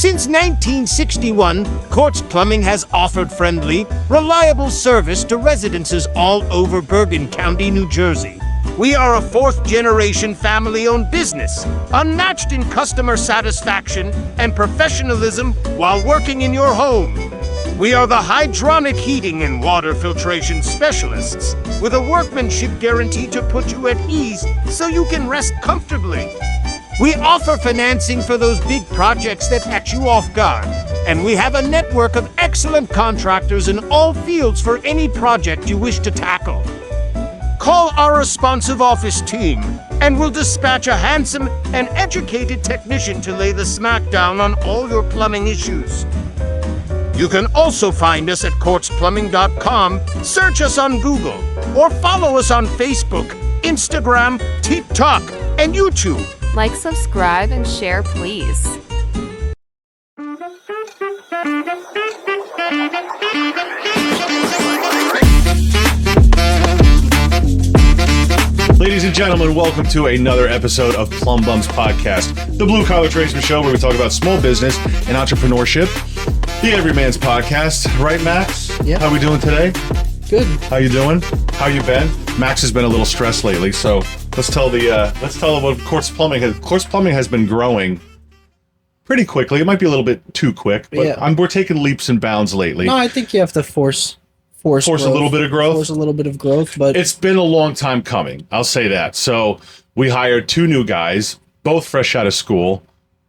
Since 1961, Quartz Plumbing has offered friendly, reliable service to residences all over Bergen County, New Jersey. We are a fourth-generation family-owned business, unmatched in customer satisfaction and professionalism while working in your home. We are the hydronic heating and water filtration specialists, with a workmanship guarantee to put you at ease so you can rest comfortably. We offer financing for those big projects that catch you off guard, and we have a network of excellent contractors in all fields for any project you wish to tackle. Call our responsive office team, and we'll dispatch a handsome and educated technician to lay the smackdown on all your plumbing issues. You can also find us at quartzplumbing.com, search us on Google, or follow us on Facebook, Instagram, TikTok, and YouTube. Like, subscribe, and share, please. Ladies and gentlemen, welcome to another episode of Plumb Bums podcast, the blue-collar tradesman show where we talk about small business and entrepreneurship. The Everyman's podcast, right, Max? Yeah. How we doing today? Good. How you doing? How you been? Max has been a little stressed lately, so let's tell them what Quartz Plumbing has. Quartz Plumbing has been growing pretty quickly. It might be a little bit too quick, but Yeah. we're taking leaps and bounds lately. No, I think you have to force growth. A little bit of growth. Force a little bit of growth, but It's been a long time coming. I'll say that. So we hired two new guys, both fresh out of school,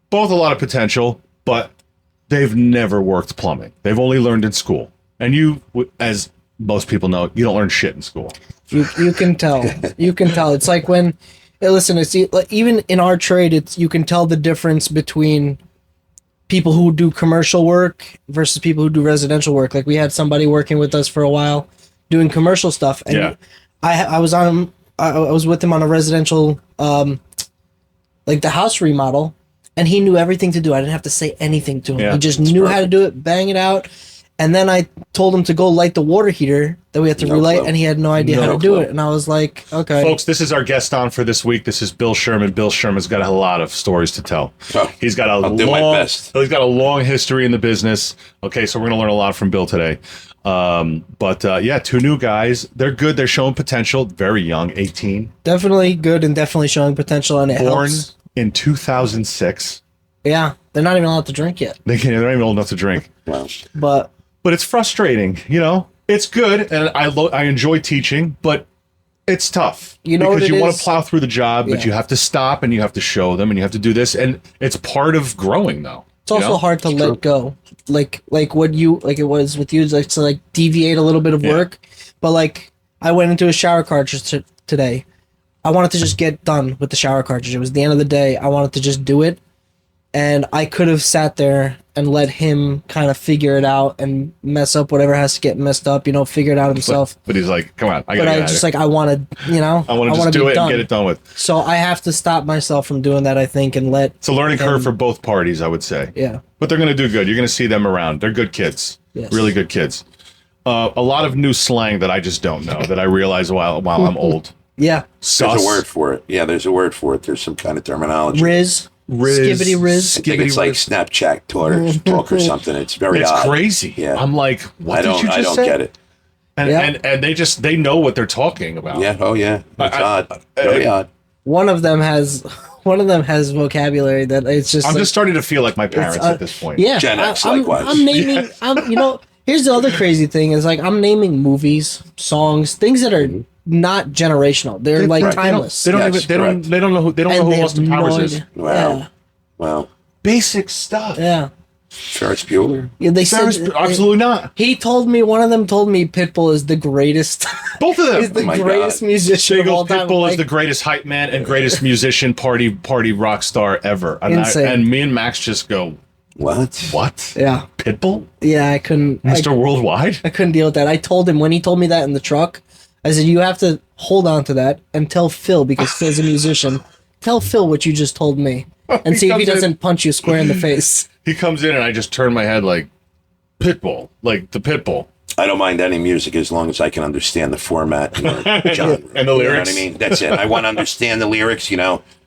both a lot of potential, but they've never worked plumbing. They've only learned in school. And you, as most people know, you don't learn shit in school. you can tell. You can tell. It's like when, hey, listen, it's like even in our trade, you can tell the difference between people who do commercial work versus people who do residential work. Like we had somebody working with us for a while doing commercial stuff, and Yeah. I was with him on a residential like the house remodel, and he knew everything to do. I didn't have to say anything to him. Yeah, He just knew how to do it, bang it out. And then I told him to go light the water heater that we had to relight, and he had no idea how to do it. And I was like, okay. Folks, this is our guest on for this week. This is Bill Sherman. Bill Sherman's got a lot of stories to tell. Oh, He's got I'll do my best. He's got a long history in the business. Okay, so we're going to learn a lot from Bill today. Yeah, two new guys. They're good. They're showing potential. Very young, 18. Definitely good and definitely showing potential, and it Born helps. in 2006. Yeah, they're not even allowed to drink yet. They're not even old enough to drink. Wow. But It's frustrating, you know. It's good, and I enjoy teaching, but it's tough. You know what because it you want is? to plow through the job, but Yeah. you have to stop and you have to show them and you have to do this, and it's part of growing, though. it's also hard to let go. Like what you like it was with you, like to like deviate a little bit of Yeah. work. But like I went into a shower cartridge today. I wanted to just get done with the shower cartridge. It was the end of the day. I wanted to just do it. And I could have sat there and let him kind of figure it out and mess up whatever has to get messed up, figure it out himself. But he's like, come on, I But gotta I get just out of like, I want to, I want to just do it and get it done with. So I have to stop myself from doing that, I think, and let. It's a learning curve for both parties, I would say. Yeah. But they're going to do good. You're going to see them around. They're good kids. Yes. Really good kids. A lot of new slang that I just don't know, that I realize while I'm old. Yeah. Sus. There's a word for it. Yeah, there's a word for it. There's some kind of terminology. Riz. Skibbity Riz. I think it's like Snapchat talk or something. It's very It's odd. crazy. Yeah. I'm like, what did you just I don't say? get it. And, Yeah. and they know what they're talking about. Yeah. Oh, yeah. It's odd. Very odd. One of them has vocabulary that it's just. I'm like, just starting to feel like my parents it's, at this point. Yeah. Gen X I'm likewise. naming. Here's the other crazy thing is like I'm naming movies, songs, things that are not generational. They're like Right. timeless. They don't Yes, even correct. they don't know who And they Austin have no Powers is. idea. Wow. Wow. Basic stuff. Yeah. Ferris Bueller. Yeah. They Ferris- said absolutely not. one of them told me Pitbull is the greatest. Both of them. Is the my greatest God. musician They of go, all time. Pitbull Like, is the greatest hype man and greatest musician, party rock star ever. And, Insane. and me and Max just go, What? what? Yeah. Pitbull? Yeah. I couldn't. Mr. Worldwide? I couldn't deal with that. I told him when he told me that in the truck, I said, you have to hold on to that and tell Phil, because Phil's a musician. Tell Phil what you just told me and see if he comes in- doesn't punch you square in the face. He comes in and I just turn my head like, Pitbull, like the Pitbull. I don't mind any music as long as I can understand the format and the genre. And the You know lyrics. what I mean? That's it. I want to understand the lyrics.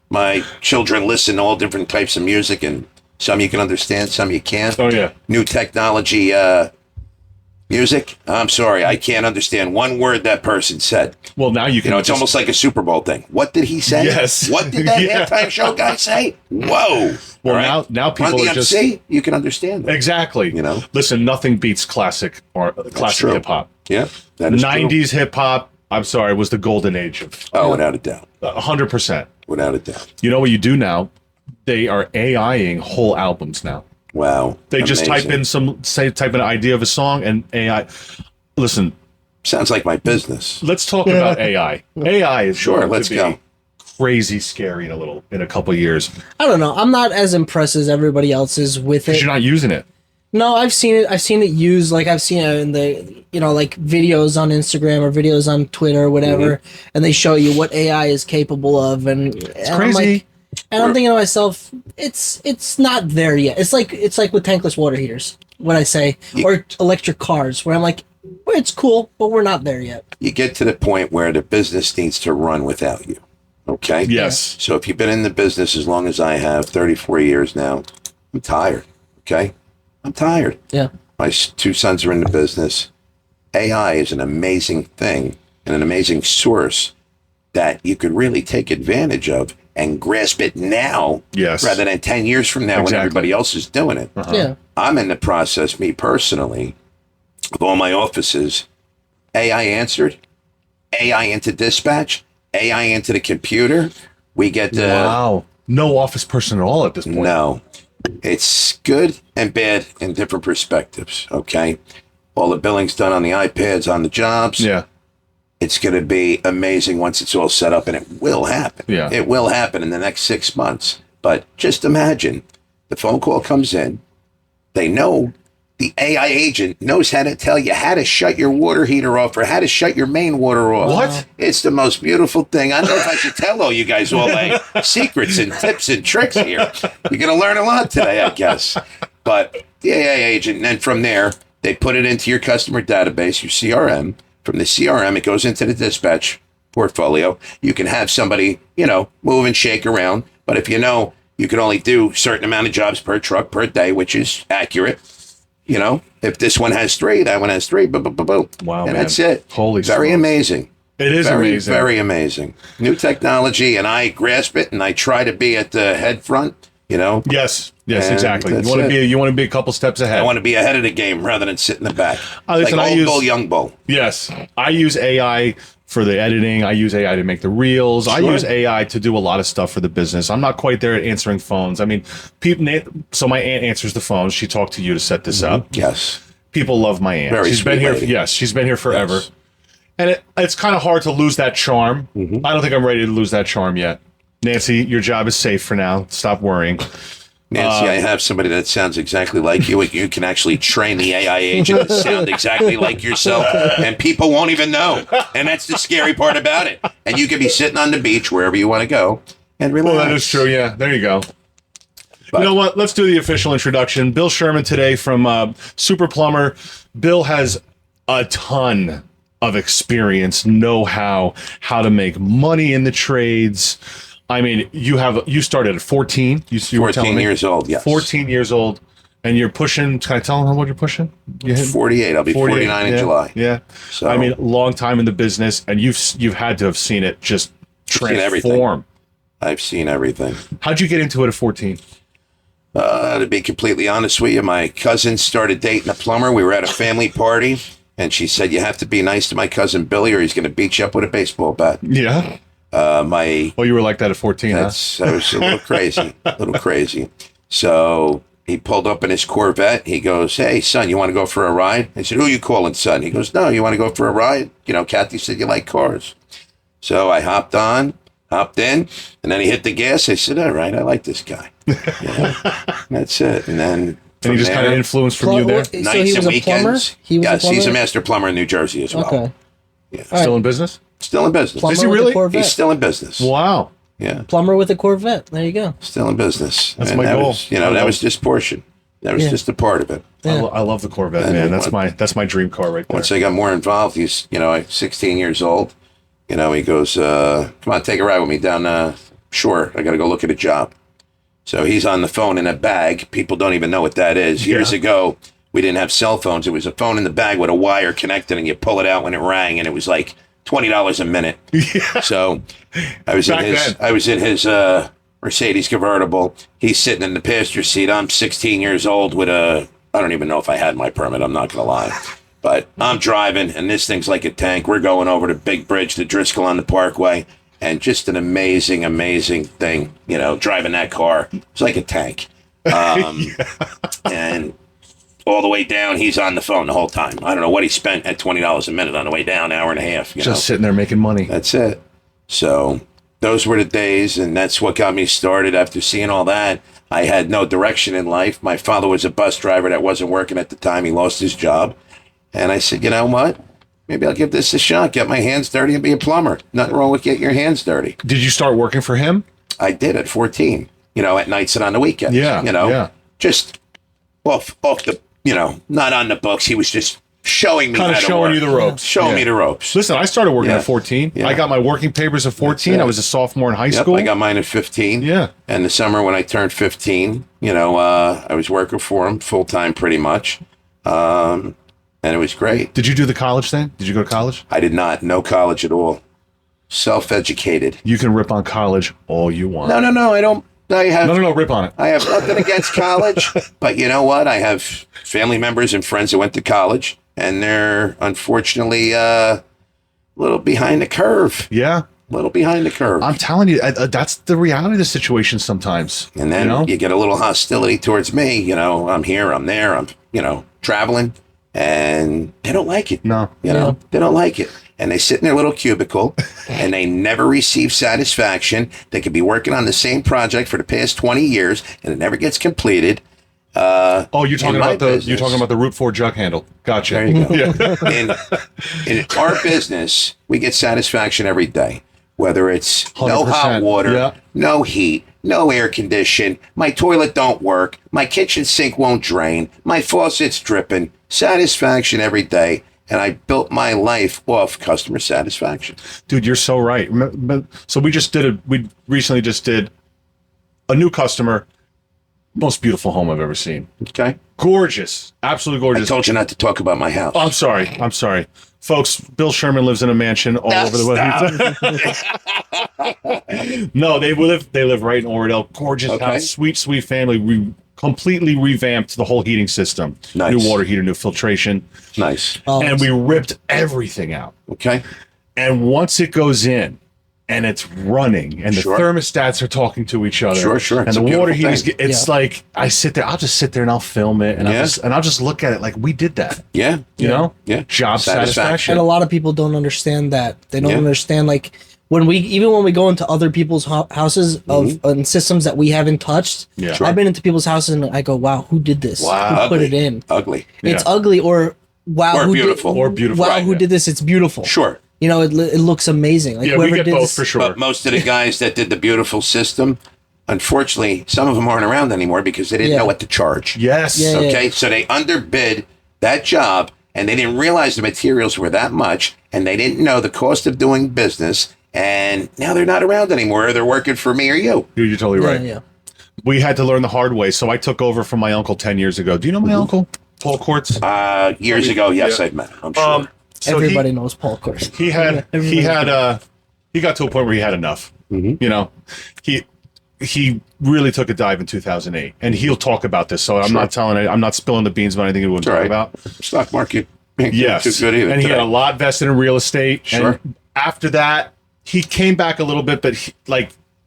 My children listen to all different types of music, and Some you can understand, some you can't. Oh yeah. New technology music. I'm sorry, I can't understand one word that person said. Well, now you can. It's almost like a Super Bowl thing. What did he say? Yes. What did that Yeah. halftime show guy say? Whoa. Well, All now people Run are just DMC, you can understand that. exactly. Listen, nothing beats classic true. hip hop. Yeah, that is true. 90s hip hop. I'm sorry, was the golden age of. Oh, without a doubt. 100%. Without a doubt. You know what you do now? They are AIing whole albums now. Wow. They just type Amazing. in type an idea of a song and AI. Listen, Sounds like my business. let's talk about AI. AI is Sure, going let's to be go. crazy scary in a couple of years I don't know. I'm not as impressed as everybody else is with because it. you're not using it. No, I've seen it. I've seen it used. Like I've seen it in the like videos on Instagram or videos on Twitter or whatever, and they show you what AI is capable of, and it's crazy. I'm thinking to myself, it's not there yet. It's like with tankless water heaters. What I say, or electric cars, where I'm like, well, it's cool, but we're not there yet. You get to the point where the business needs to run without you. Okay? Yes. So if you've been in the business as long as I have, 34 years now, I'm tired. Okay? I'm tired. Yeah. My two sons are in the business. AI is an amazing thing and an amazing source that you could really take advantage of and grasp it now Yes. rather than 10 years from now when Exactly. everybody else is doing it. Yeah. I'm in the process, me personally, of all my offices, AI answered, AI into dispatch, AI into the computer. We get the Wow. No office person at all at this point. no. It's good and bad in different perspectives. Okay, all the billing's done on the iPads on the jobs. Yeah. It's going to be amazing once it's all set up, and it will happen. Yeah. It will happen in the next 6 months. But just imagine the phone call comes in. They know the AI agent knows how to tell you how to shut your water heater off or how to shut your main water off. What? It's the most beautiful thing. I don't know if I should tell all you guys all my secrets and tips and tricks here. You're going to learn a lot today, I guess. But the AI agent, and then from there, they put it into your customer database, your CRM. From the CRM, it goes into the dispatch portfolio. You can have somebody, move and shake around. But if you know you can only do a certain amount of jobs per truck per day, which is accurate. If this one has 3, that one has 3. Boom, boom, boom, boom. Wow, and man. that's it. Holy very smokes. amazing. It is Very, amazing. very amazing. New technology, and I grasp it, and I try to be at the head front. Yes. Yes, And exactly. that's You want to be a couple steps ahead. I want to be ahead of the game rather than sit in the back. Listen, like I old use- bull, young bull. Yes. I use AI for the editing. I use AI to make the reels. I Sure. use AI to do a lot of stuff for the business. I'm not quite there at answering phones. I mean, so my aunt answers the phone. She talked to you to set this up. Yes. People love my aunt. Very She's been sweet here. lady. Yes, she's been here forever. Yes. And it's kind of hard to lose that charm. I don't think I'm ready to lose that charm yet. Nancy, your job is safe for now. Stop worrying. Nancy, I have somebody that sounds exactly like you. You can actually train the AI agent to sound exactly like yourself, and people won't even know. And that's the scary part about it. And you can be sitting on the beach, wherever you want to go, and relax. Well, that is true. Yeah, there you go. But- You know what? Let's do the official introduction. Bill Sherman today from Super Plumber. Bill has a ton of experience, know-how, how to make money in the trades. I mean, you started at 14. You were telling 14 me. years old, yes. 14 years old, and you're pushing. Can I tell them what you're pushing? You hit 48. I'll be 49 in yeah, July. Yeah. So- I mean, long time in the business, and you've had to have seen it just seen everything. transform. I've seen everything. How'd you get into it at 14? To be completely honest with you, my cousin started dating a plumber. We were at a family party, and she said, "You have to be nice to my cousin Billy, or he's going to beat you up with a baseball bat." Yeah. My Well, you were like that at 14, huh? I was a little crazy. So he pulled up in his Corvette. He goes, "Hey, son, you want to go for a ride?" I said, "Who you calling, son?" He goes, "No, you want to go for a ride? Kathy said you like cars." So I hopped in, and then he hit the gas. I said, "All right, I like this guy." That's it. And then And from he just kind of there, influenced from you there. So he nights was and a plumber? weekends. He was a Yes, he's a plumber? master plumber in New Jersey as well. Okay. Still in business? Still in business. Plumber Is he with really? a Corvette. He's still in business. Wow. Yeah, Plumber with a Corvette. There you go. still in business. That's And my that goal. Was, that was just portion. That was Yeah. just a part of it. Yeah. I love the Corvette, And man. then That's my dream car right there. Once I got more involved, he's, 16 years old. He goes, "Come on, take a ride with me down shore. I got to go look at a job." So he's on the phone in a bag. People don't even know what that is. Years ago, we didn't have cell phones. It was a phone in the bag with a wire connected, and you pull it out when it rang, and it was like $20 a minute. Yeah. So I was in his Mercedes convertible. He's sitting in the passenger seat. I'm 16 years old with I don't even know if I had my permit. I'm not going to lie. But I'm driving, and this thing's like a tank. We're going over the big bridge, the Driscoll on the Parkway, and just an amazing, amazing thing, driving that car. It's like a tank. And all the way down, he's on the phone the whole time. I don't know what he spent at $20 a minute on the way down, hour and a half. Just sitting there making money. That's it. So those were the days, and that's what got me started. After seeing all that, I had no direction in life. My father was a bus driver that wasn't working at the time. He lost his job. And I said, you know what? Maybe I'll give this a shot. Get my hands dirty and be a plumber. Nothing wrong with getting your hands dirty. Did you start working for him? I did at 14, at nights and on the weekends. Yeah. Just off the, not on the books. He was just showing me kind of how to showing work. you the ropes. Showing me the ropes. Listen, I started working at 14. Yeah. I got my working papers at 14. I was a sophomore in high school. I got mine at 15. Yeah. And the summer when I turned 15, I was working for him full time pretty much. And it was great. Did you do the college thing? Did you go to college? I did not. No college at all. Self-educated. You can rip on college all you want. No. I don't. No. Rip on it. I have nothing against college, but you know what? I have family members and friends that went to college, and they're unfortunately a little behind the curve. Yeah. A little behind the curve. I'm telling you, that's the reality of the situation sometimes. And then you get a little hostility towards me. I'm here, I'm there, I'm, traveling. And they don't like it. No. They don't like it. And they sit in their little cubicle and they never receive satisfaction. They could be working on the same project for the past 20 years and it never gets completed. You're talking about the Route 4 jug handle. Gotcha. There you go. In our business, we get satisfaction every day. Whether it's no hot water, no heat, no air condition, my toilet don't work, my kitchen sink won't drain, my faucet's dripping. Satisfaction every day, and I built my life off customer satisfaction. Dude, you're so right. So we recently just did a new customer, most beautiful home I've ever seen. Okay. Gorgeous. Absolutely gorgeous. I told you not to talk about my house. Oh, I'm sorry. Folks, Bill Sherman lives in a mansion all over the world. No, they live right in Oradell. Gorgeous house, sweet family. We completely revamped the whole heating system. Nice. New water heater, new filtration. Nice. And we ripped everything out. Okay. And once it goes in and it's running and the thermostats are talking to each other. Sure. And the water heaters, it's like I'll just sit there and I'll film it and I'll just look at it like we did that. Yeah. Yeah. Job satisfaction. And a lot of people don't understand that. They don't understand like when we go into other people's houses and systems that we haven't touched. Yeah. I've been into people's houses and I go, wow, who did this? Wow. Who put it in? Ugly. It's ugly or wow, or who beautiful. Or beautiful. Wow, who did this? It's beautiful. Sure. It looks amazing. Like we get both for sure. But most of the guys that did the beautiful system, unfortunately, some of them aren't around anymore because they didn't know what to charge. Yes. Okay. So they underbid that job and they didn't realize the materials were that much and they didn't know the cost of doing business. And now they're not around anymore. They're working for me or you. You're totally right. Yeah. We had to learn the hard way. So I took over from my uncle 10 years ago. Do you know my uncle, Paul Quartz? Years ago, yes, I've met him. I'm sure. So everybody knows Paul Quartz. He got to a point where he had enough. He really took a dive in 2008, and he'll talk about this. So I'm not spilling the beans about anything he wouldn't talk about. Stock market. Ain't too good either. And he had a lot vested in real estate. Sure. And after that, he came back a little bit, but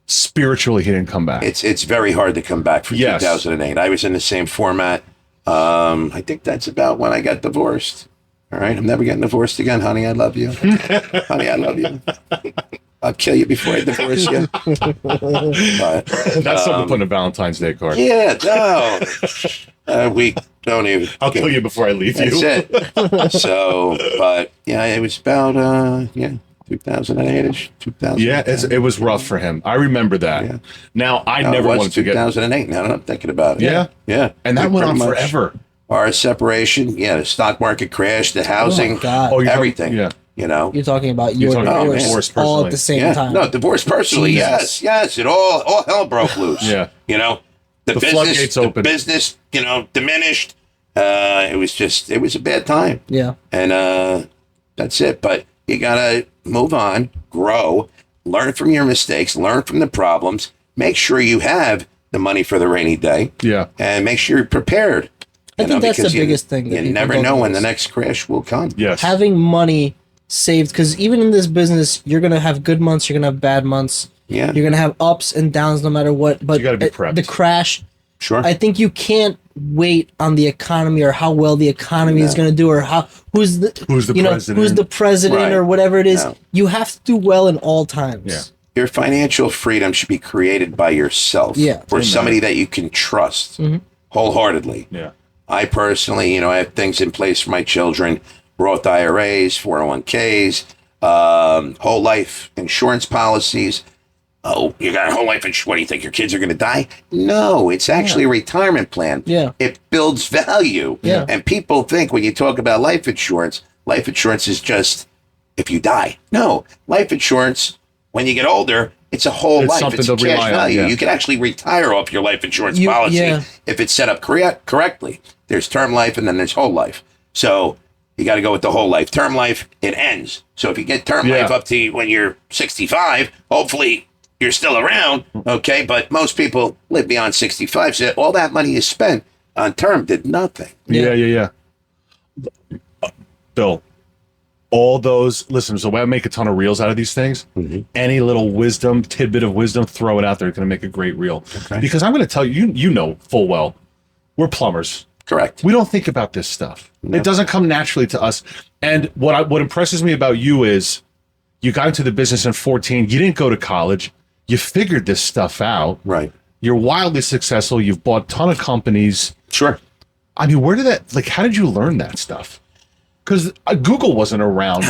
spiritually, he didn't come back. It's very hard to come back from 2008. I was in the same format. I think that's about when I got divorced. All right, I'm never getting divorced again, honey. I love you. Honey, I love you. I'll kill you before I divorce you. But, that's something to put in a Valentine's Day card. Yeah, no. We don't even. I'll kill you before I leave you. That's it. So, but yeah, it was about 2008ish. 2000. Yeah, it was rough for him. I remember that. Yeah. Now I never wanted to get 2008. Now that I'm thinking about it. Yeah. And that went on forever. Our separation. Yeah, the stock market crashed. The housing. Everything. You're talking about your divorce all at the same time. No, divorce personally. Yes. It all hell broke loose. Yeah. The floodgates the open. business, diminished. It was a bad time. Yeah. And that's it. But you got to move on, grow, learn from your mistakes, learn from the problems, make sure you have the money for the rainy day. Yeah. And make sure you're prepared. I think that's the because biggest thing. that You people never don't know when the realize. next crash will come. Yes. Having money saved, because even in this business, you're gonna have good months, you're gonna have bad months. Yeah. You're gonna have ups and downs no matter what. But You gotta be prepped. the crash, Sure. I think you can't wait on the economy or how well the economy is going to do or who's the president. who's the president Right. or whatever it is. No. You have to do well in all times. Yeah. Your financial freedom should be created by yourself. Yeah. Or Amen. somebody that you can trust wholeheartedly. Yeah. I personally, I have things in place for my children, Roth IRAs, 401ks, whole life insurance policies. Oh, you got a whole life insurance. What do you think? Your kids are going to die? No, it's actually a retirement plan. Yeah. It builds value. Yeah. And people think when you talk about life insurance is just if you die. No, life insurance, when you get older, it's a whole It's life. something It's to cash rely on, value. yeah. You can actually retire off your life insurance You- policy yeah. if it's set up correctly. There's term life and then there's whole life. So you got to go with the whole life. Term life, it ends. So if you get term Yeah. life up to when you're 65, hopefully you're still around, okay? But most people live beyond 65, so all that money is spent on term did nothing. Yeah. Bill, all those listeners, so I make a ton of reels out of these things. Any little tidbit of wisdom, throw it out there. It's going to make a great reel. Okay. Because I'm going to tell you, you know full well, we're plumbers. Correct. We don't think about this stuff. No. It doesn't come naturally to us. And what impresses me about you is you got into the business in 14. You didn't go to college. You figured this stuff out. Right. You're wildly successful. You've bought a ton of companies. Sure. I mean, where did that, how did you learn that stuff? Because Google wasn't around,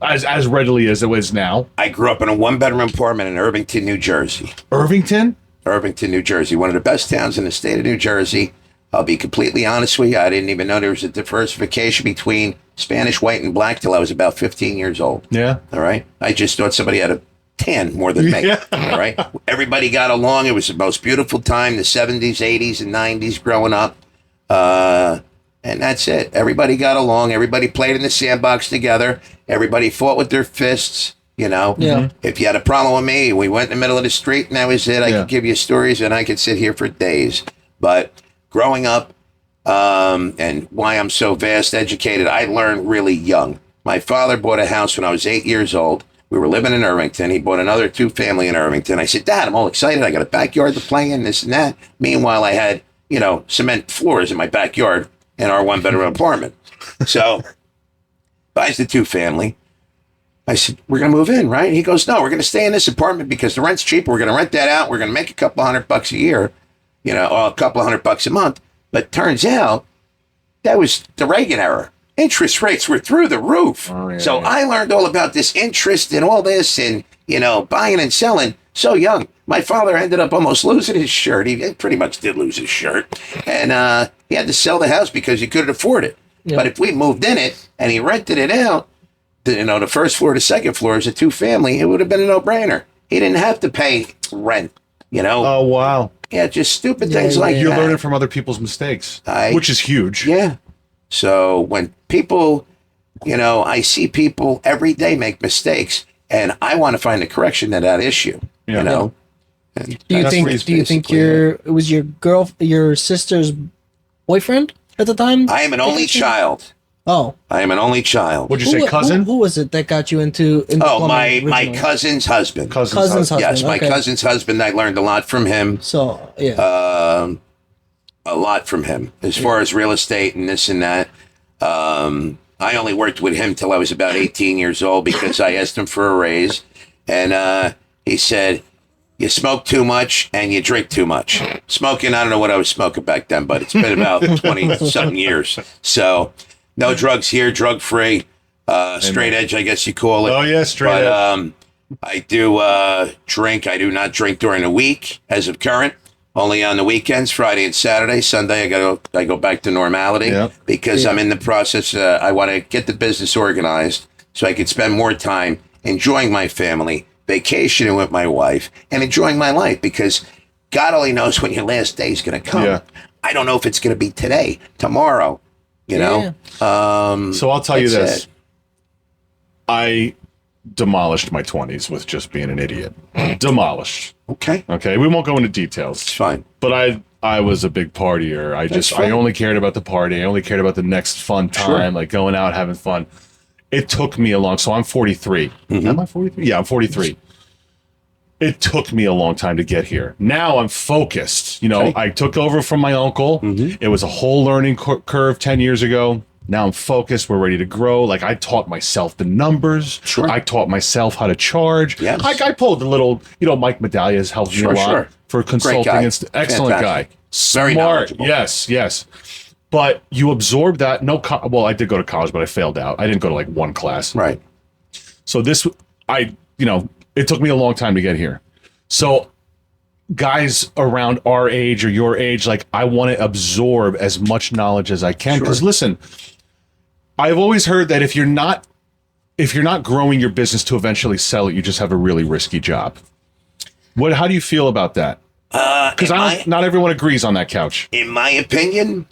as readily as it is now. I grew up in a one-bedroom apartment in Irvington, New Jersey. Irvington? Irvington, New Jersey, one of the best towns in the state of New Jersey. I'll be completely honest with you. I didn't even know there was a diversification between Spanish, white, and black till I was about 15 years old. Yeah. All right. I just thought somebody had a tan more than me. Yeah. All right. Everybody got along. It was the most beautiful time, the 70s, 80s, and 90s growing up. And that's it. Everybody got along. Everybody played in the sandbox together. Everybody fought with their fists. Yeah. If you had a problem with me, we went in the middle of the street and that was it. I Yeah. could give you stories and I could sit here for days. But growing up, and why I'm so vast educated, I learned really young. My father bought a house when I was 8 years old. We were living in Irvington. He bought another two-family in Irvington. I said, Dad, I'm all excited. I got a backyard to play in, this and that. Meanwhile, I had, cement floors in my backyard in our one-bedroom apartment. So buys the two-family. I said, we're going to move in, right? He goes, no, we're going to stay in this apartment because the rent's cheaper. We're going to rent that out. We're going to make a couple $100 a year, or a couple $100 a month. But turns out that was the Reagan era. Interest rates were through the roof. Oh, yeah, So yeah. I learned all about this interest and all this and, buying and selling so young. My father ended up almost losing his shirt. He pretty much did lose his shirt. And he had to sell the house because he couldn't afford it. Yeah. But if we moved in it and he rented it out, the first floor to second floor is a two-family, it would have been a no-brainer. He didn't have to pay rent, Oh, wow. Yeah, just stupid Yeah, things yeah, like yeah. You're that. learning from other people's mistakes, I- which is huge. Yeah. So when people, I see people every day make mistakes, and I want to find a correction to that issue. Yeah. And Do you that's think? basically Do you think it. it was your sister's boyfriend at the time? I am an only child. Oh, I am an only child. Would you say cousin? Who was it that got you into Oh, plumbing my originally? cousin's husband. Cousin's Cousin's husband. husband. Yes, my okay. cousin's husband. I learned a lot from him. So yeah, A lot from him as far as real estate and this and that. I only worked with him till I was about 18 years old because I asked him for a raise, and he said, "You smoke too much and you drink too much." Smoking, I don't know what I was smoking back then, but it's been about 20-something years. So, no drugs here, drug free, straight edge, I guess you call it. Oh, yeah, straight but, edge. I do drink. I do not drink during the week as of current. Only on the weekends, Friday and Saturday. Sunday, I go back to normality Yeah. because I'm in the process. I want to get the business organized so I can spend more time enjoying my family, vacationing with my wife, and enjoying my life. Because God only knows when your last day is going to come. Yeah. I don't know if it's going to be today, tomorrow, you know? So I'll tell you that's this. it. I demolished my 20s with just being an idiot. Demolished. Okay. Okay. We won't go into details. It's fine. But I was a big partier. I only cared about the party. I only cared about the next fun time, like going out, having fun. It took me a long, so I'm 43. Am I 43? Yeah, I'm 43. It took me a long time to get here. Now I'm focused. You know, Okay. I took over from my uncle. It was a whole learning curve 10 years ago. Now I'm focused. We're ready to grow. Like, I taught myself the numbers. Sure. I taught myself how to charge. Yes. I pulled a little, Mike Medallia has helped me a lot for consulting. guy. Excellent guy. Very Smart. knowledgeable. Yes. But you absorb that. Well, I did go to college, but I failed out. I didn't go to like one class. Right. So it took me a long time to get here. So guys around our age or your age, like, I want to absorb as much knowledge as I can. Because listen, I've always heard that if you're not growing your business to eventually sell it, you just have a really risky job. How do you feel about that? Because not everyone agrees on that couch. In my opinion,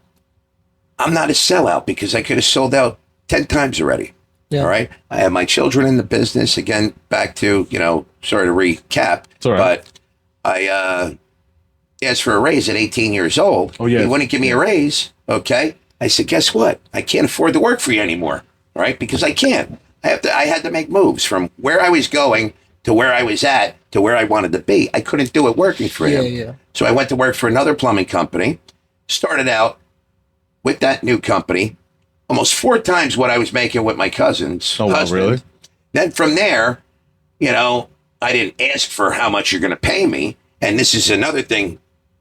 I'm not a sellout because I could have sold out 10 times already. Yeah. All right. I have my children in the business. Again, back to, sorry to recap, It's all right. but I asked for a raise at 18 years old. Oh, yeah. He wouldn't give me a raise. Okay. I said, guess what? I can't afford to work for you anymore. All right. Because I can't. I had to make moves from where I was going to where I was at to where I wanted to be. I couldn't do it working for him. Yeah. So I went to work for another plumbing company, started out with that new company, almost 4 times what I was making with my cousin's Oh, wow, husband. really? Then from there, I didn't ask for how much you're going to pay me. And this is another thing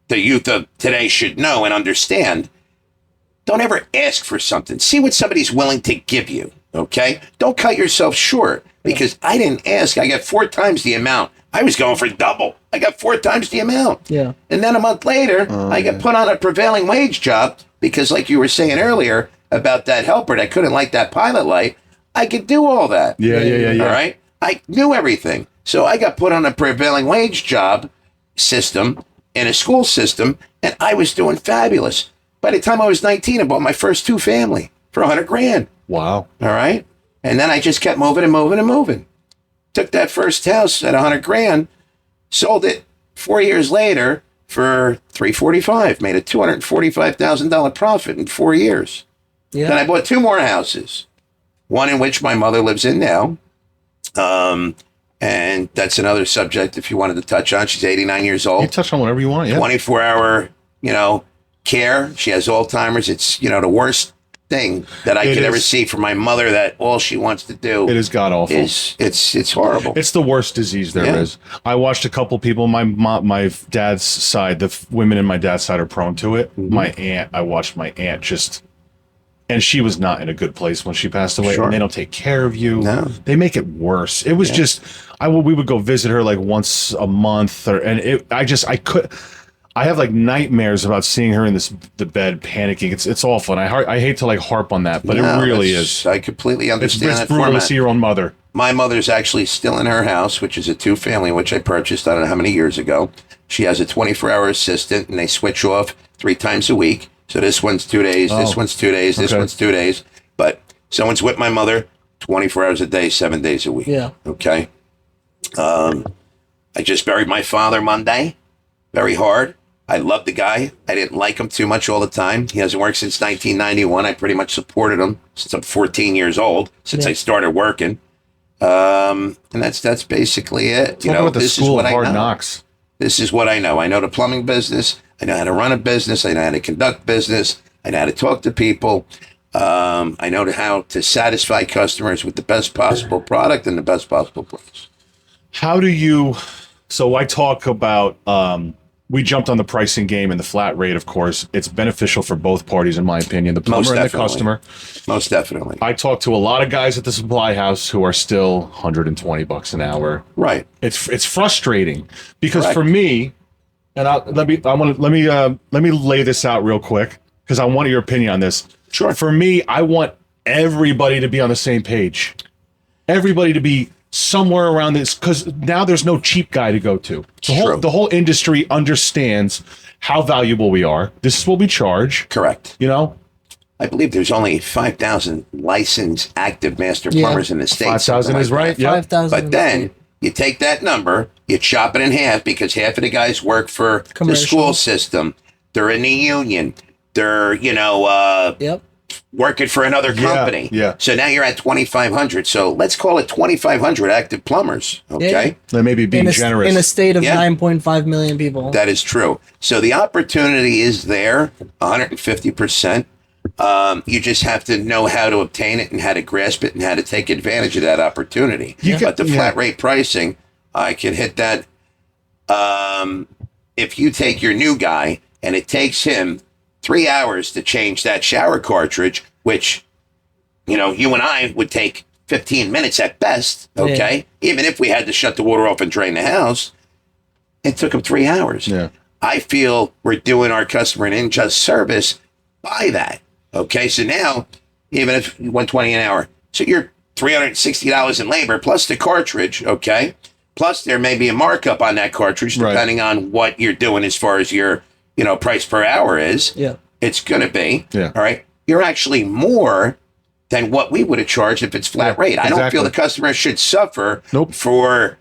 the youth of today should know and understand. Don't ever ask for something. See what somebody's willing to give you, okay? Don't cut yourself short because I didn't ask. I got 4 times the amount. I was going for double. I got 4 times the amount. Yeah. And then a month later, I got put on a prevailing wage job because, like you were saying earlier about that helper that couldn't light that pilot light, I could do all that. Yeah. All right? I knew everything. So I got put on a prevailing wage job system in a school system, and I was doing fabulous. By the time I was 19, I bought my first 2 family for $100,000. Wow. All right? And then I just kept moving. Took that first house at $100,000, sold it 4 years later for $345,000, made a $245,000 profit in 4 years. Yeah. Then I bought 2 more houses, one in which my mother lives in now. And that's another subject if you wanted to touch on. She's 89 years You old, touch on whatever you want. Yeah. 24-hour, care. She has Alzheimer's. It's, the worst thing that I It could ever is. see from my mother, that all she wants to do It is god awful. it's horrible. It's the worst disease there is. Yeah. I watched a couple people. My dad's side, the women in my dad's side are prone to it. Mm-hmm. I watched my aunt and she was not in a good place when she passed away. Sure. And they don't take care of you. No. They make it worse. It was just, we would go visit her like once a month, I have like nightmares about seeing her in the bed panicking. It's awful. And I hate to like harp on that, but it really is. I completely understand It's that brutal to format. see your own mother. My mother's actually still in her house, which is a 2-family, which I purchased, I don't know how many years ago. She has a 24-hour assistant, and they switch off 3 times a week. So this one's 2 days, this one's 2 days, this Okay. one's 2 days. But someone's with my mother 24 hours a day, 7 days a week. Yeah. Okay. I just buried my father Monday. Very hard. I love the guy. I didn't like him too much all the time. He hasn't worked since 1991. I pretty much supported him since I'm 14 years old, since I started working. And that's basically it. Talk about the this is school what of I hard know. knocks. This is what I know. I know the plumbing business. I know how to run a business. I know how to conduct business. I know how to talk to people. I know how to satisfy customers with the best possible product and the best possible price. So I talk about, we jumped on the pricing game and the flat rate, of course. It's beneficial for both parties, in my opinion, the plumber and the customer. Most definitely. I talk to a lot of guys at the supply house who are still $120 an hour. Right. It's frustrating because Correct. for me, and let me lay this out real quick because I want your opinion on this. Sure. For me, I want everybody to be on the same page. Everybody to be somewhere around this, because now there's no cheap guy to go to. True. The whole industry understands how valuable we are. This is what we charge. Correct. You know, I believe there's only 5,000 licensed active master plumbers in the state. 5,000 is right. Yeah. 5,000. But then you take that number, you chop it in half because half of the guys work for the Commercial. school system. They're in the union. They're, Yep. working for another company. yeah. So now you're at 2,500. So let's call it 2,500 active plumbers. Okay. That may be being In a, generous. in a state of Yeah. 9.5 million people. That is true. So the opportunity is there, 150%. You just have to know how to obtain it and how to grasp it and how to take advantage of that opportunity. But the flat rate pricing, I can hit that. If you take your new guy and it takes him 3 hours to change that shower cartridge, which, you and I would take 15 minutes at best, okay? Even if we had to shut the water off and drain the house, it took him 3 hours. Yeah. I feel we're doing our customer an unjust service by that. Okay, so now, even if $120 an hour, so you're $360 in labor plus the cartridge, okay? Plus there may be a markup on that cartridge depending on what you're doing as far as your, price per hour is. Yeah. It's going to be. Yeah. All right. You're actually more than what we would have charged if it's flat rate. I don't feel the customer should suffer for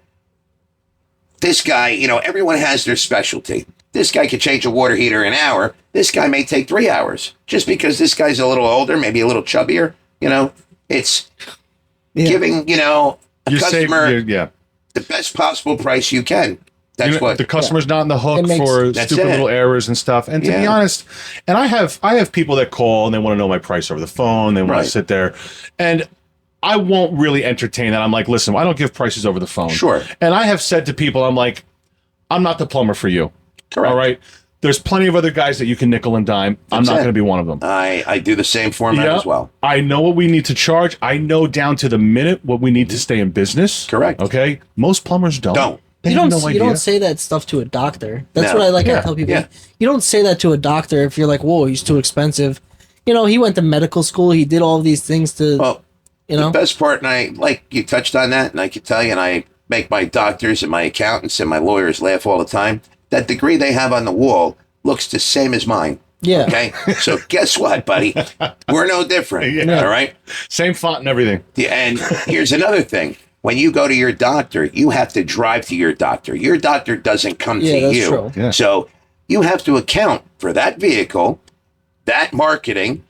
this guy. Everyone has their specialty. This guy could change a water heater in an hour. This guy may take 3 hours just because this guy's a little older, maybe a little chubbier. It's giving, a customer the best possible price you can. That's what the customer's not on the hook for stupid little errors and stuff. And to be honest, and I have people that call and they want to know my price over the phone. They want to sit there, and I won't really entertain that. I'm like, listen, I don't give prices over the phone. Sure. And I have said to people, I'm like, I'm not the plumber for you. Correct. All right. There's plenty of other guys that you can nickel and dime. I'm not going to be one of them. I do the same format as well. I know what we need to charge. I know down to the minute what we need to stay in business. Correct. Okay. Most plumbers don't. You don't say that stuff to a doctor. That's what I like to tell people. Yeah. You don't say that to a doctor if you're like, whoa, he's too expensive. He went to medical school. He did all of these things to, The best part, and I like you touched on that, and I can tell you, and I make my doctors and my accountants and my lawyers laugh all the time. That degree they have on the wall looks the same as mine. Yeah. Okay. So guess what, buddy? We're no different. All right. Same font and everything. Yeah, and here's another thing. When you go to your doctor, you have to drive to your doctor. Your doctor doesn't come to that's you. true. Yeah. So you have to account for that vehicle, that marketing,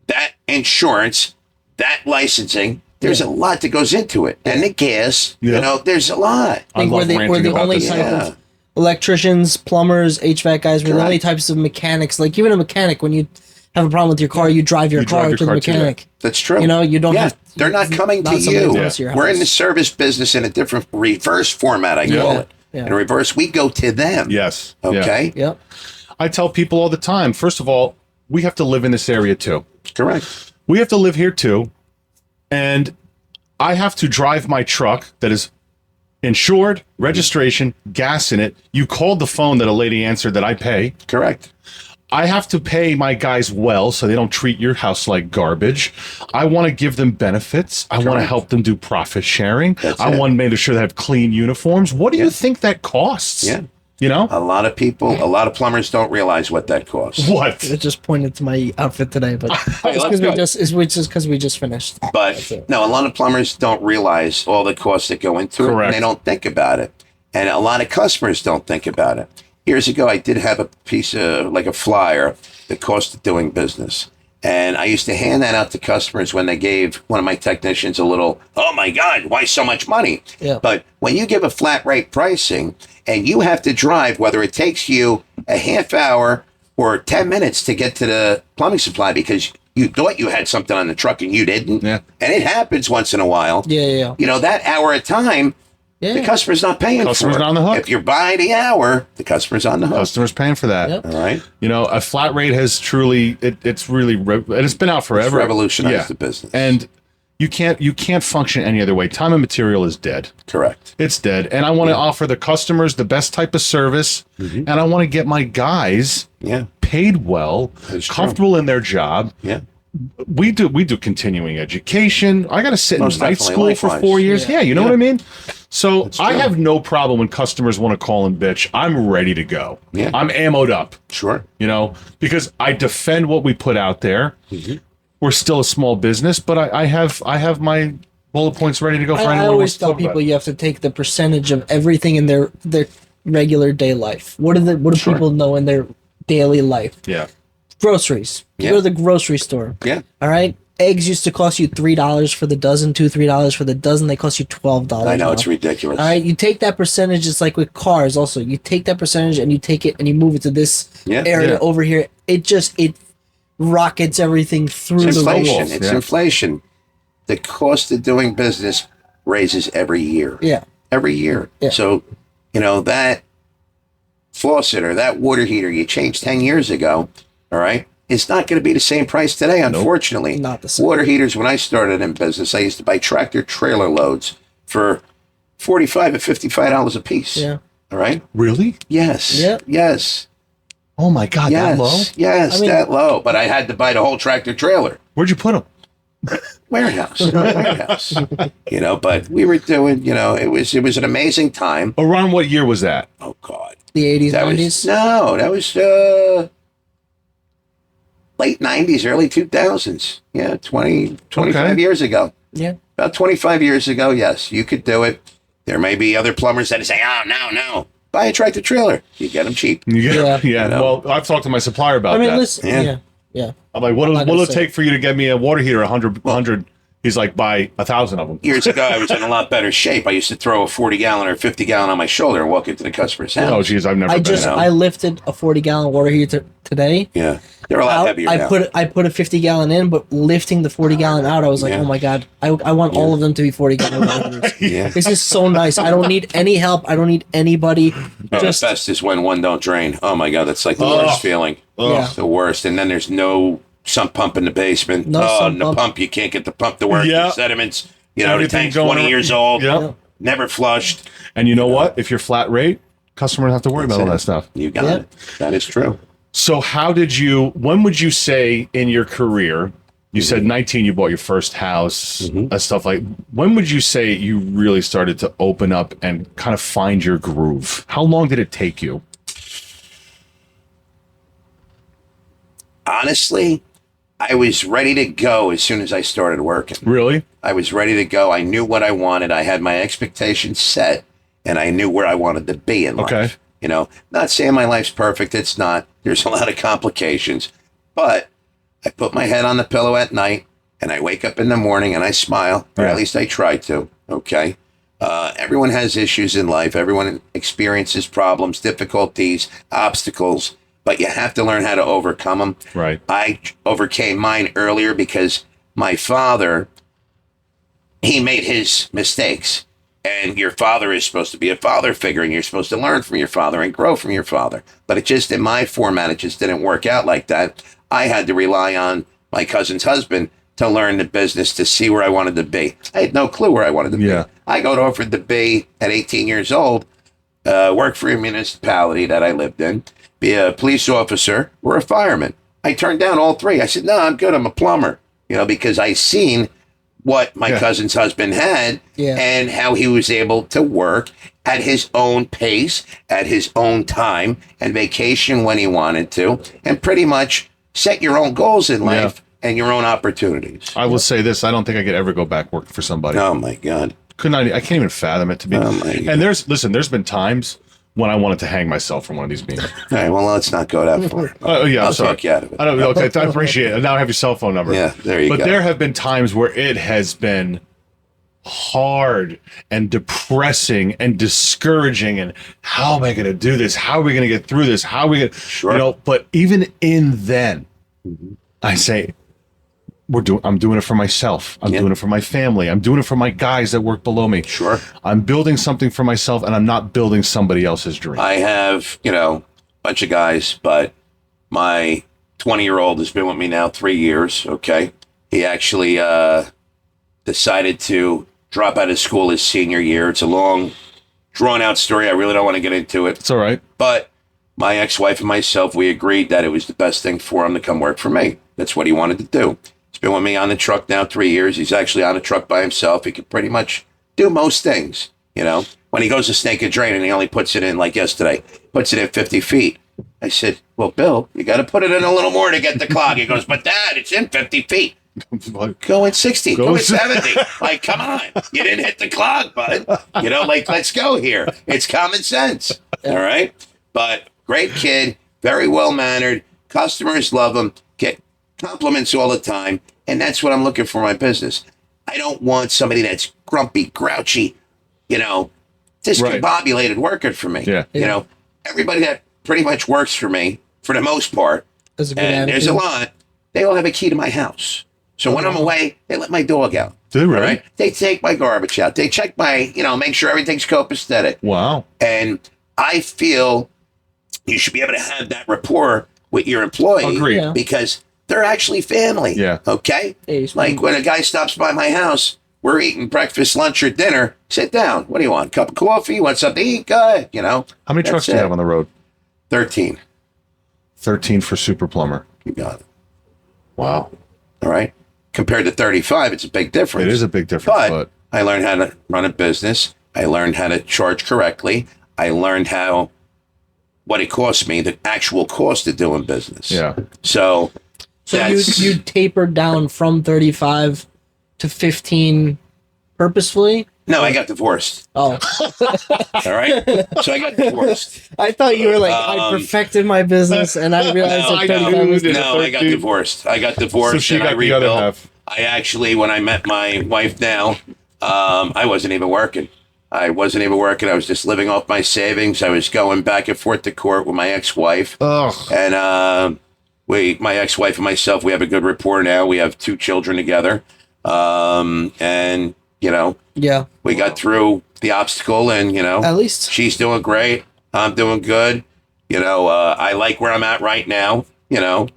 that insurance, that licensing. There's a lot that goes into it. And the gas, there's a lot. I think we're the only type of electricians, plumbers, HVAC guys. We're the only types of mechanics. Like even a mechanic, when you have a problem with your car, you drive your car to the mechanic. That's true. You don't have. They're not coming to you. We're in the service business in a different reverse format, I call it. Yeah. In reverse, we go to them. Yes. Okay. Yep. I tell people all the time, first of all, we have to live in this area too. Correct. We have to live here too. And I have to drive my truck that is insured, registration, gas in it. You called the phone that a lady answered that I pay. Correct. I have to pay my guys well so they don't treat your house like garbage. I want to give them benefits. I want to help them do profit sharing. I want to make sure they have clean uniforms. What do you think that costs? Yeah. A lot of plumbers don't realize what that costs. What? It just pointed to my outfit today, but it's because we just finished. But no, a lot of plumbers don't realize all the costs that go into it. And they don't think about it. And a lot of customers don't think about it. Years ago, I did have a piece of, like a flyer, the cost of doing business. And I used to hand that out to customers when they gave one of my technicians a little, oh my God, why so much money? Yeah. But when you give a flat rate pricing and you have to drive, whether it takes you a half hour or 10 minutes to get to the plumbing supply because you thought you had something on the truck and you didn't. Yeah. And it happens once in a while. Yeah. That hour of time, the customer's not paying Customer's for it. not on the hook. If you're buying the hour, the customer's on the hook. Customer's paying for that. Yep. All right. A flat rate has truly, it's really, and it's been out forever. It's revolutionized the business. And you can't function any other way. Time and material is dead. Correct. It's dead. And I want to offer the customers the best type of service. And I want to get my guys paid well, comfortable in their job. Yeah. we do continuing education. I got to sit Most in night definitely, school for likewise. 4 years. Yeah, you know Yeah. what I mean? So I true. have no problem when customers want to call and bitch. I'm ready to go. Yeah. I'm ammoed up, Sure. you know, because I defend what we put out there. Mm-hmm. We're still a small business, but I have my bullet points ready to go for anyone I who always wants to tell talk about people it. you have to take the percentage of everything in their regular day life. What do Sure. people know in their daily life? Yeah. Groceries. You go to the grocery store. Yeah. All right. Eggs used to cost you $3 for the dozen, $3 for the dozen. They cost you $12. I know, now. it's ridiculous. All right. You take that percentage. It's like with cars. Also, you take that percentage and you take it and you move it to this Yeah. area Yeah. over here. It rockets everything through It's the inflation. roof. It's Yeah. inflation. The cost of doing business raises every year. Yeah. Every year. Yeah. So, that faucet or that water heater you changed 10 years ago, all right, it's not going to be the same price today, unfortunately. Not the same. Water heaters, when I started in business, I used to buy tractor trailer loads for $45 to $55 a piece. Yeah. All right? Really? Yes. Yeah. Yes. Oh my God, Yes. that low? Yes, I mean- that low. But I had to buy the whole tractor trailer. Where'd you put them? Warehouse. Warehouse. But we were doing, it was an amazing time. Around what year was that? Oh God. The 80s, That 90s. was late 90s, early 2000s. Yeah, 25 Okay. years ago. Yeah. About 25 years ago, yes, you could do it. There may be other plumbers that say, "Oh, no. Buy a tractor trailer. You get them cheap." Yeah. Yeah. Well, I've talked to my supplier about I mean, that. listen. Yeah. Yeah. I'm like, what'll not gonna it say. take for you to get me a water heater? 100. He's like, buy 1,000 of them. Years ago, I was in a lot better shape. I used to throw a 40-gallon or 50-gallon on my shoulder and walk into the customer's house. Oh, geez, I've never been. I lifted a 40-gallon water heater today. Yeah. They're a lot heavier now. I put a 50-gallon in, but lifting the 40-gallon out, I was like, Yeah. oh my God, I want all of them to be 40-gallon water heaters. Yeah. This is so nice. I don't need any help. I don't need anybody. No, Just the best is when one don't drain. Oh my God, that's like the worst feeling. Yeah. The worst. And then there's no sump pump in the basement. No sump the pump. pump, you can't get the pump to work. Yeah. The sediments, the Everything tank's going 20 around. years old. Yep. Never flushed. And you know what? If you're flat rate, customers have to worry about all that stuff. You got Yeah. it. That is true. So when would you say in your career, you said 19, you bought your first house, stuff like, when would you say you really started to open up and kind of find your groove? How long did it take you? Honestly, I was ready to go as soon as I started working. Really? I was ready to go. I knew what I wanted. I had my expectations set, and I knew where I wanted to be in Okay. life. Not saying my life's perfect. It's not. There's a lot of complications. But I put my head on the pillow at night, and I wake up in the morning, and I smile, or Yeah. at least I try to, okay? Everyone has issues in life. Everyone experiences problems, difficulties, obstacles, but you have to learn how to overcome them. Right. I overcame mine earlier because my father, he made his mistakes. And your father is supposed to be a father figure, and you're supposed to learn from your father and grow from your father. But it just, in my format, it just didn't work out like that. I had to rely on my cousin's husband to learn the business, to see where I wanted to be. I had no clue where I wanted to Yeah. be. I got offered to be, at 18 years old, work for a municipality that I lived in, be a police officer or a fireman. I turned down all three. I said, no, I'm good. I'm a plumber, because I seen what my cousin's husband had and how he was able to work at his own pace, at his own time, and vacation when he wanted to, and pretty much set your own goals in life and your own opportunities. I will say this. I don't think I could ever go back working for somebody. Oh, my God. I can't even fathom it to be. Oh, my God. And there's been times when I wanted to hang myself from one of these meetings. All right, well, let's not go that far. Oh, yeah, I'm I'll sorry. talk you out of it. I don't know. Okay, I appreciate it. Now I have your cell phone number. Yeah, there you but go. But there have been times where it has been hard and depressing and discouraging. And how am I going to do this? How are we going to get through this? How are we going to, Sure. but even in then, I say, I'm doing it for myself. I'm doing it for my family. I'm doing it for my guys that work below me. Sure. I'm building something for myself, and I'm not building somebody else's dream. I have, a bunch of guys, but my 20-year-old has been with me now 3 years, okay? He actually decided to drop out of school his senior year. It's a long, drawn-out story. I really don't want to get into it. It's all right. But my ex-wife and myself, we agreed that it was the best thing for him to come work for me. That's what he wanted to do. been with me on the truck now 3 years. He's actually on the truck by himself. He can pretty much do most things, you know. When he goes to snake a drain and he only puts it in, like yesterday, puts it in 50 feet. I said, well, Bill, you got to put it in a little more to get the clog. He goes, but Dad, it's in 50 feet. Go in 60, go in 70. Like, come on. You didn't hit the clog, bud. You know, like, let's go here. It's common sense. All right. But great kid, very well mannered. Customers love him, get compliments all the time. And that's what I'm looking for in my business. I don't want somebody that's grumpy, grouchy, you know, discombobulated working for me. Yeah. You know, everybody that pretty much works for me, for the most part, That's a good and attitude. there's a lot, they all have a key to my house. So when I'm away, they let my dog out. Do they really? All right? They take my garbage out. They check my, you know, make sure everything's copacetic. Wow. And I feel you should be able to have that rapport with your employee. Agreed. Yeah. Because they're actually family. Yeah. Okay? Yeah, you Like when a guy stops by my house, we're eating breakfast, lunch, or dinner. Sit down. What do you want? Cup of coffee? You want something to eat? Go ahead. You know? How many trucks do you have on the road? 13. 13 for Super Plumber. You got it. Wow. All right. Compared to 35, it's a big difference. It is a big difference, but I learned how to run a business. I learned how to charge correctly. I learned what it cost me, the actual cost of doing business. yeah. So So that's, you tapered down from 35 to 15 purposefully? no, I got divorced. Oh, All right. So I got divorced. I thought you were like, I perfected my business and I realized No, that 35 was... Did a No, I got 13. divorced. I got divorced So she and I got the other rebuilt. half. I actually, when I met my wife now, I wasn't even working. I was just living off my savings. I was going back and forth to court with my ex-wife. Ugh. And my ex-wife and myself, we have a good rapport now. We have 2 children together. And, you know, Yeah, we got through the obstacle and, you know, at least. she's doing great. I'm doing good. You know, I like where I'm at right now. You know,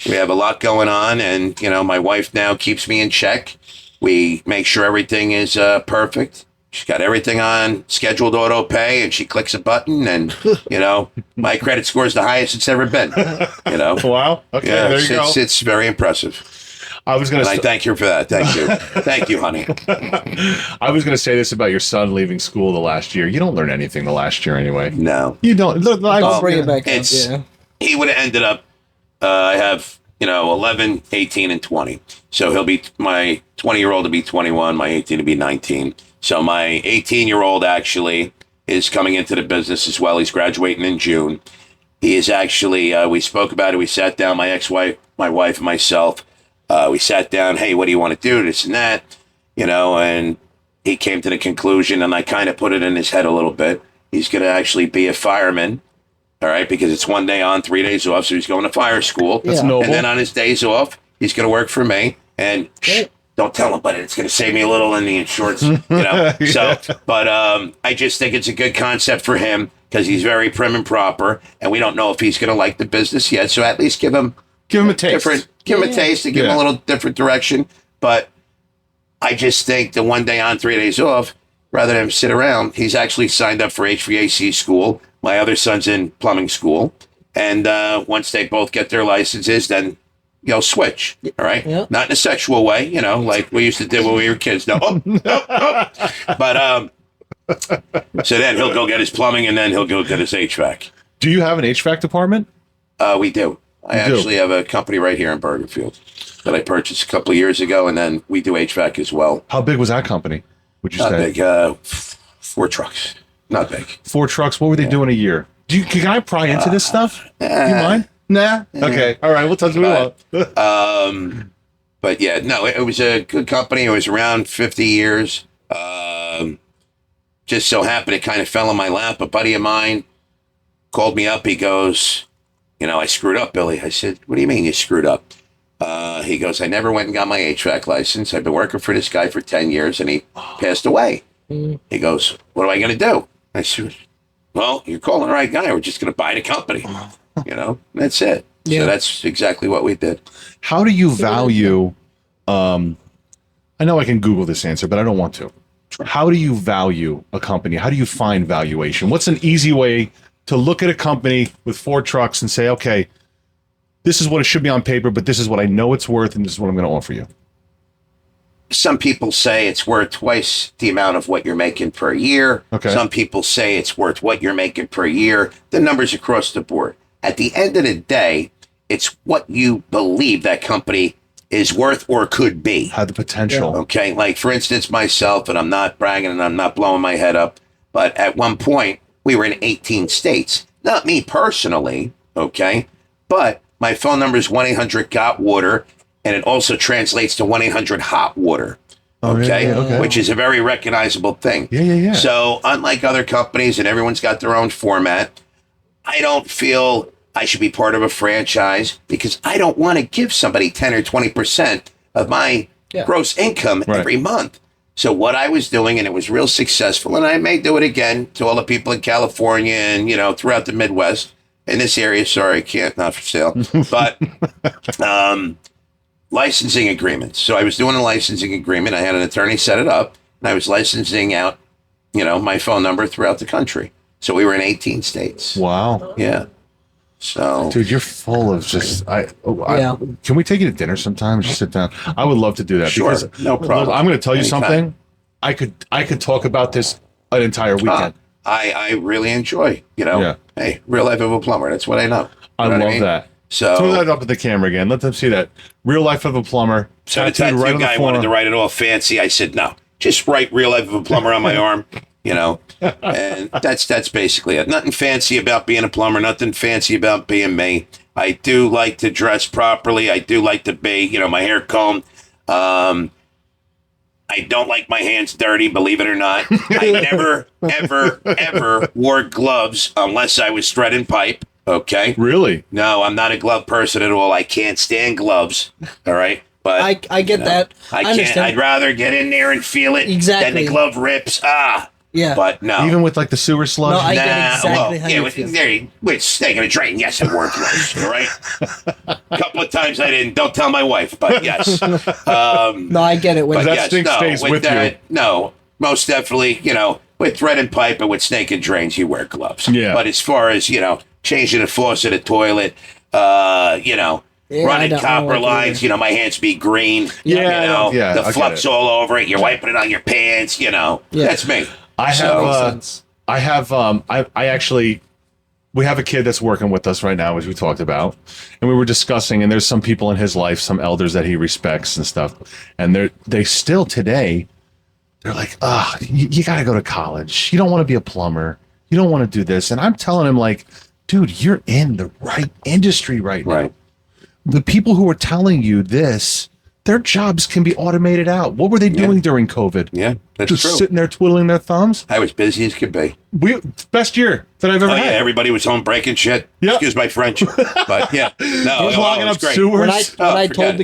we have a lot going on and, you know, my wife now keeps me in check. We make sure everything is perfect. She's got everything on scheduled auto pay and she clicks a button and, you know, my credit score is the highest it's ever been, you know. Wow. Okay, Yeah, there you go. it's very impressive. I was going And I to thank you for that. Thank you. Thank you, honey. I was going to say this about your son leaving school the last year. You don't learn anything the last year anyway. No. You don't. Look, Don't bring it back up, It's- yeah. He would have ended up, I have, you know, 11, 18, and 20. So he'll be, my 20-year-old to be 21, my 18 to be 19. So my 18-year-old actually is coming into the business as well. He's graduating in June. He is actually, we spoke about it. We sat down, my ex-wife, my wife, and myself. We sat down, hey, what do you want to do? This and that, you know, and he came to the conclusion, and I kind of put it in his head a little bit. He's going to actually be a fireman. All right, because it's 1 day on, 3 days off, so he's going to fire school. That's Yeah. noble. And then on his days off, he's going to work for me. And don't tell him, but it's going to save me a little in the insurance, you know. So, but I just think it's a good concept for him because he's very prim and proper, and we don't know if he's going to like the business yet. So at least give him Give him a taste. give him a taste and give him Yeah. a little different direction. But I just think the 1 day on, 3 days off, rather than him sit around, he's actually signed up for HVAC school. My other son's in plumbing school. And once they both get their licenses, then you'll switch. All right. Yeah. Not in a sexual way, you know, like we used to do when we were kids. No. But so then he'll go get his plumbing and then he'll go get his HVAC. Do you have an HVAC department? We do. I You do? actually have a company right here in Bergenfield that I purchased a couple of years ago, and then we do HVAC as well. How big was that company? Would you Not say? big. 4 trucks. Not big. 4 trucks. What were they doing a year? Can I pry into this stuff? Do you mind? Nah. Okay. All right. We'll touch what we want. But yeah, no, it was a good company. It was around 50 years. Just so happened it kind of fell in my lap. A buddy of mine called me up. He goes, you know, I screwed up, Billy. I said, what do you mean you screwed up? He goes, I never went and got my HVAC license. I've been working for this guy for 10 years and he passed away. He goes, what am I going to do? I said, well, you're calling the right guy. We're just going to buy the company. You know, that's it. Yeah. So that's exactly what we did. How do you value? I know I can Google this answer, but I don't want to. How do you value a company? How do you find valuation? What's an easy way to look at a company with 4 trucks and say, okay, this is what it should be on paper, but this is what I know it's worth, and this is what I'm going to offer you? some people say it's worth twice the amount of what you're making per year. Okay. Some people say it's worth what you're making per year. The numbers across the board. At the end of the day, it's what you believe that company is worth or could be. Had the potential. Okay. Like, for instance, myself, and I'm not bragging and I'm not blowing my head up, but at one point we were in 18 states. Not me personally. Okay. But my phone number is 1-800-GOT-WATER. And it also translates to 1-800-HOT-WATER, okay? Okay. Which is a very recognizable thing. Yeah. So unlike other companies, and everyone's got their own format, I don't feel I should be part of a franchise because I don't want to give somebody 10 or 20% of my gross income every month. So what I was doing, and it was real successful, and I may do it again to all the people in California and, throughout the Midwest. In this area, sorry, I can't, not for sale. But licensing agreements. So I was doing a licensing agreement. I had an attorney set it up, and I was licensing out, my phone number throughout the country. So we were in 18 states. Wow. Yeah. So, dude, you're full of just. Can we take you to dinner sometime? Just sit down. I would love to do that. Sure, Because, no problem. I'm going to tell you Anytime. something. I could talk about this an entire weekend. I really enjoy, hey, real life of a plumber. That's what I know. I love that. So throw that up at the camera again. Let them see that. Real life of a plumber. So the tattoo right on the guy forearm. wanted to write it all fancy. I said, no, just write real life of a plumber on my arm, and that's basically it. Nothing fancy about being a plumber. Nothing fancy about being me. I do like to dress properly. I do like to be, my hair combed. I don't like my hands dirty, believe it or not. I never, ever, ever wore gloves unless I was threading pipe. Okay. Really? No, I'm not a glove person at all. I can't stand gloves. All right. But I get that. I can't. understand. I'd rather get in there and feel it Exactly. than the glove rips. Yeah. But no. Even with like the sewer sludge. No, I get exactly how you with, feel. there you, with snake in a drain. Yes, it worked. All right. A couple of times I didn't. Don't tell my wife, but yes. No, I get it. When But that yes, stink no, stays with that, you. No, most definitely, with thread and pipe and with snake and drains, you wear gloves. Yeah. But as far as, changing a faucet, a toilet, Yeah, running I don't copper like it lines, my hands be green. Yeah, The I get flux it. all over it. You're wiping it on your pants, That's me. I So- have, I actually, we have a kid that's working with us right now, as we talked about, and we were discussing, and there's some people in his life, some elders that he respects and stuff, and they still today, they're like, you got to go to college. You don't want to be a plumber. You don't want to do this. And I'm telling him, like, dude, you're in the right industry right now. Right. The people who are telling you this, their jobs can be automated out. What were they doing during COVID? Yeah, that's Just true. sitting there twiddling their thumbs. I was busy as could be. Best year that I've ever Oh, yeah, had. everybody was home breaking shit. Yep. Excuse my French. But, yeah. No, He was logging it was up great. sewers. when I forget told it.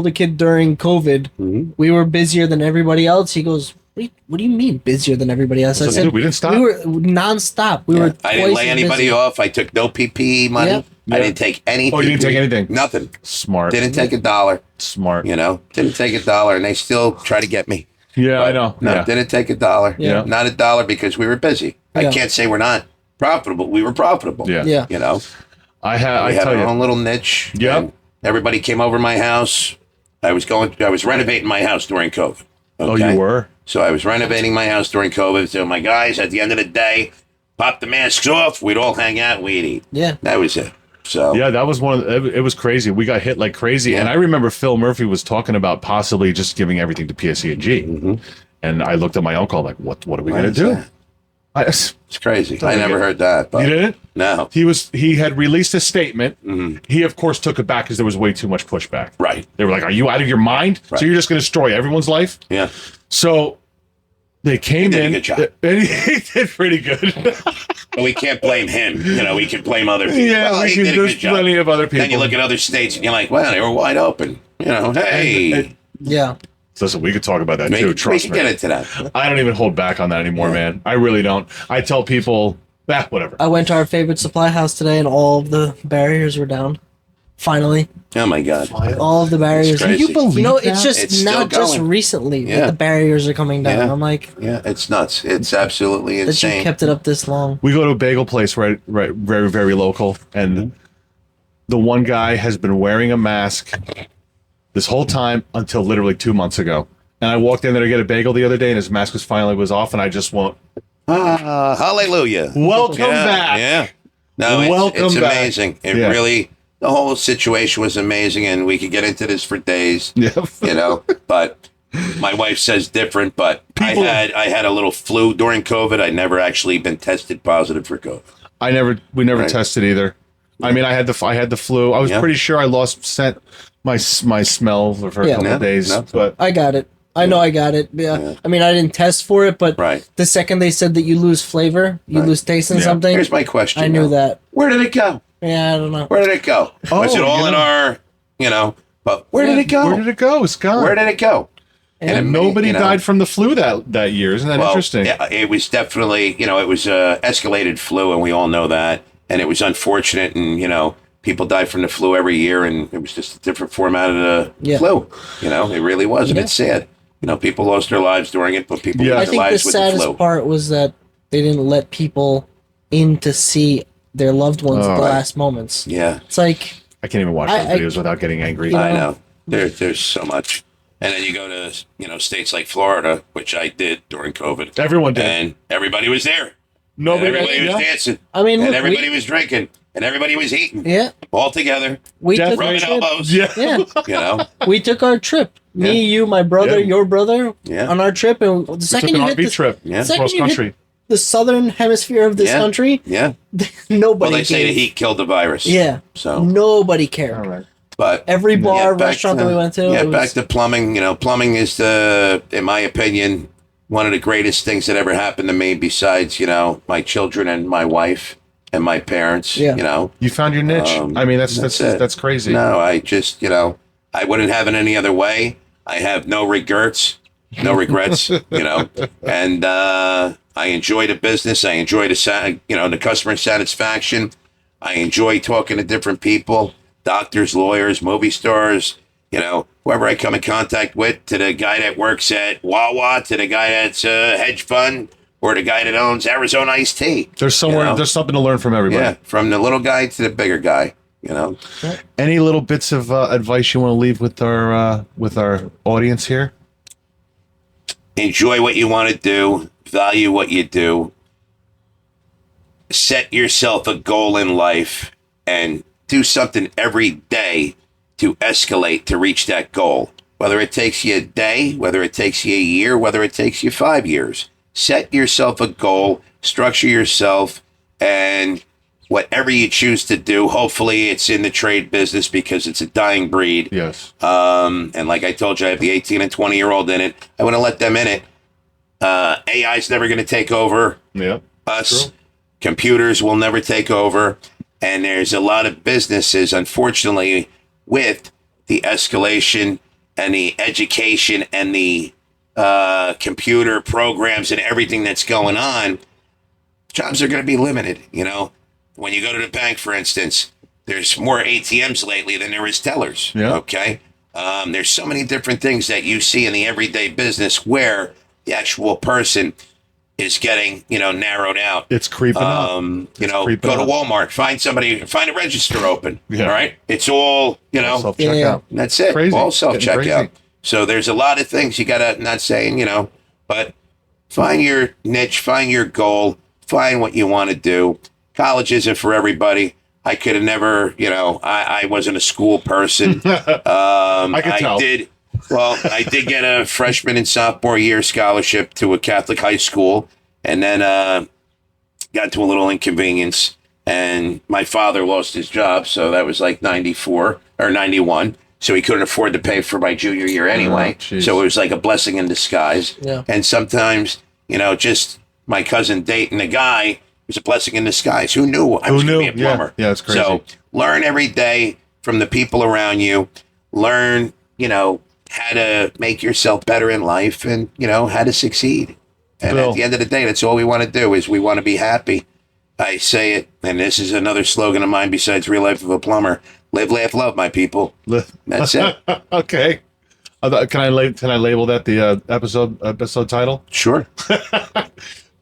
the kid during COVID, we were busier than everybody else. He goes, "What do you mean busier than everybody else?" I So, said, dude, we didn't stop. We were nonstop. We were. I didn't twice lay as anybody busy. off. I took no PPE money. Yeah. I Yeah. didn't take any. Oh, you didn't take PPE. anything? Nothing. Smart. Didn't take $1. Smart. Didn't take $1, and they still try to get me. Yeah, I But know. No, Yeah. didn't take $1. Yeah. Not $1 because we were busy. I Yeah. can't say we're not profitable. We were profitable. Yeah. Yeah. I We had tell our you. own little niche. Yep. and Everybody came over my house. I was renovating my house during COVID. Oh, okay? you were? So I was renovating my house during COVID. So my guys, at the end of the day, pop the masks off. We'd all hang out and we'd eat. Yeah. That was it. So Yeah, that was it was crazy. We got hit like crazy. Yeah. And I remember Phil Murphy was talking about possibly just giving everything to PSE&G. Mm-hmm. And I looked at my uncle like, what are we Why going to is do? that? I, It's crazy. I Don't never get it. heard that. But you didn't? No. He had released a statement. Mm-hmm. He, of course, took it back because there was way too much pushback. Right. They were like, are you out of your mind? Right. So you're just going to destroy everyone's life? Yeah. So they came He did a in. good job. And he did pretty good. But we can't blame him. We can blame other people. Yeah, Well, he did a there's good job. plenty of other people. Then you look at other states and you're like, wow, they were wide open. Hey. And- Yeah. Listen, we could talk about that we, too. we Trust can me. get into that. I don't even hold back on that anymore, man. I really don't. I tell people, whatever. I went to our favorite supply house today, and all of the barriers were down. Finally, Oh, my God. all of the barriers. crazy. you believe It's that? just It's still not just going. recently Yeah. that the barriers are coming down. Yeah. I'm like, Yeah, it's nuts. It's absolutely that you insane. kept it up this long. We go to a bagel place right, very, very local, and Mm-hmm. the one guy has been wearing a mask this whole time until literally 2 months ago. And I walked in there to get a bagel the other day, and his mask was off, and I just went, hallelujah. welcome back. Yeah. No, Welcome it's back. amazing. It Yeah. really, the whole situation was amazing, and we could get into this for days. Yeah. You know, but my wife says different. But People- I had a little flu during COVID. I never actually been tested positive for COVID. We never Right. tested either. I mean, I had the flu. I was Yeah. pretty sure I lost my smell for a Yeah. couple of No, days, no. but I got it. I know I got it. Yeah. I mean, I didn't test for it, but Right. the second they said that you lose flavor, you lose taste in Yeah. something, Here's my question. I knew though. that. Where did it go? Yeah, I don't know. Where did it go? Was it Oh, all you in know. our, but where did it go? where did it go? It's gone. Where did it go? And nobody died from the flu that year. Isn't that interesting? Yeah, it was definitely, it was escalated flu, and we all know that. And it was unfortunate, and, people died from the flu every year, and it was just a different format of the flu. It really was, and Yeah. it's sad. People lost their lives during it, but people Yeah. I lost their think the lives with the flu. saddest part was that they didn't let people in to see their loved ones at the Right. last moments. Yeah, It's like, I can't even watch those videos without getting angry. You know, I know. There's so much. And then you go to, states like Florida, which I did during COVID. Everyone did. And everybody was there. Nobody. And everybody was yeah. dancing. I mean, And look, everybody was drinking. And everybody was eating. yeah, All together. we Death took our Rubbing trip. elbows. Yeah. Yeah, we took our trip. Me, you, my brother, Yeah. your brother, Yeah. on our trip, and the We took second an you hit RV the, trip Yeah. second cross you hit country. the southern hemisphere of this Yeah. country, Yeah. nobody. Well, they say the gave- heat killed the virus. Yeah, So, nobody cared. All right. but Every bar, yeah, back restaurant to- that we went to, Yeah, it back was, to plumbing. Plumbing is in my opinion, one of the greatest things that ever happened to me. Besides, my children and my wife and my parents. Yeah. You found your niche. I mean, that's it. that's crazy. No, I just, I wouldn't have it any other way. I have no regrets, and I enjoy the business. I enjoy the customer satisfaction. I enjoy talking to different people, doctors, lawyers, movie stars, whoever I come in contact with, to the guy that works at Wawa, to the guy that's a hedge fund, or the guy that owns Arizona Iced Tea. There's there's something to learn from everybody. Yeah, from the little guy to the bigger guy. Any little bits of advice you want to leave with our audience here? Enjoy what you want to do, value what you do, set yourself a goal in life, and do something every day to escalate to reach that goal. Whether it takes you a day, whether it takes you a year, whether it takes you 5 years. Set yourself a goal, structure yourself, and whatever you choose to do, hopefully it's in the trade business because it's a dying breed. Yes. And like I told you, I have the 18 and 20-year-old in it. I want to let them in it. AI is never going to take over Yeah. us. True. Computers will never take over. And there's a lot of businesses, unfortunately, with the escalation and the education and the computer programs and everything that's going on, jobs are going to be limited. When you go to the bank, for instance, there's more ATMs lately than there is tellers. Yeah. Okay. There's so many different things that you see in the everyday business where the actual person is getting, narrowed out. It's creeping up. Go creeping to up. Walmart, find a register open. Yeah. All right. It's all, Self Yeah. checkout. that's it. Crazy. All self Getting checkout. crazy. So there's a lot of things you gotta, not saying, but find your niche, find your goal, find what you want to do. College isn't for everybody. I could have never, I wasn't a school person. I could tell. I did get a freshman and sophomore year scholarship to a Catholic high school, and then got into a little inconvenience, and my father lost his job, so that was like 94 or 91. So he couldn't afford to pay for my junior year anyway. jeez. So it was like a blessing in disguise. Yeah. And sometimes, just my cousin dating a guy was a blessing in disguise. Who knew I was going to be a plumber? Yeah, it's crazy. So learn every day from the people around you. Learn, how to make yourself better in life and, how to succeed. And Bill. at the end of the day, that's all we want to do is we want to be happy. I say it, and this is another slogan of mine besides Real Life of a Plumber. Live, laugh, love, my people. That's it. Okay. Can I label that the episode title? Sure.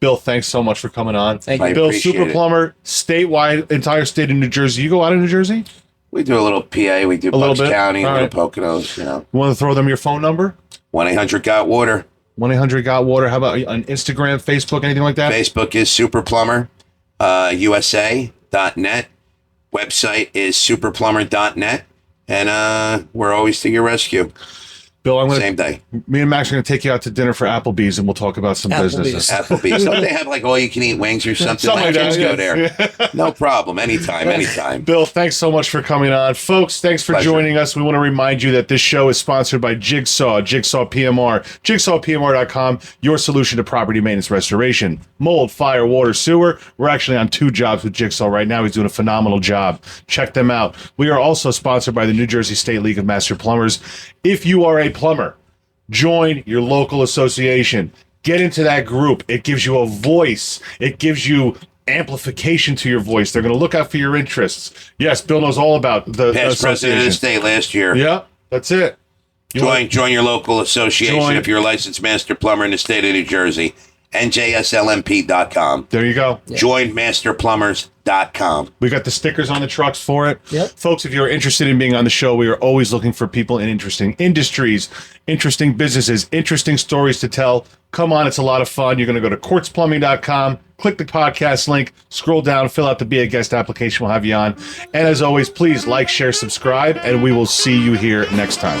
Bill, thanks so much for coming on. Thank I you. Bill, appreciate Super it. Plumber, statewide, entire state of New Jersey. You go out of New Jersey? We do a little PA. We do little Bucks bit? County, All little right. Poconos, you know. You want to throw them your phone number? 1-800-GOT-WATER. 1-800-GOT-WATER. How about on Instagram, Facebook, anything like that? Facebook is Super Plumber, USA.net. Website is superplumber.net. And we're always to your rescue. Bill, I'm gonna, Same day. me and Max are going to take you out to dinner for Applebee's, and we'll talk about some Applebee's. businesses. Applebee's. Don't they have like all-you-can-eat wings or something? Something My like kids that, go yeah. there. No problem. Anytime. Bill, thanks so much for coming on. Folks, thanks for Pleasure. joining us. We want to remind you that this show is sponsored by Jigsaw PMR, jigsawpmr.com, your solution to property maintenance restoration. Mold, fire, water, sewer. We're actually on 2 jobs with Jigsaw right now. He's doing a phenomenal job. Check them out. We are also sponsored by the New Jersey State League of Master Plumbers. If you are a plumber, join your local association. Get into that group. It gives you a voice. It gives you amplification to your voice. They're going to look out for your interests. Yes, Bill knows all about the Past president of the association. state last year. Yeah, that's it. You want- Join your local association Join. if you're a licensed master plumber in the state of New Jersey. NJSLMP.com. There you go. Join masterplumbers.com. We got the stickers on the trucks for it. Yep. Folks, if you're interested in being on the show, we are always looking for people in interesting industries, interesting businesses, interesting stories to tell. Come on, it's a lot of fun. You're going to go to quartzplumbing.com, click the podcast link, scroll down, fill out the Be a Guest application. We'll have you on. And as always, please like, share, subscribe, and we will see you here next time.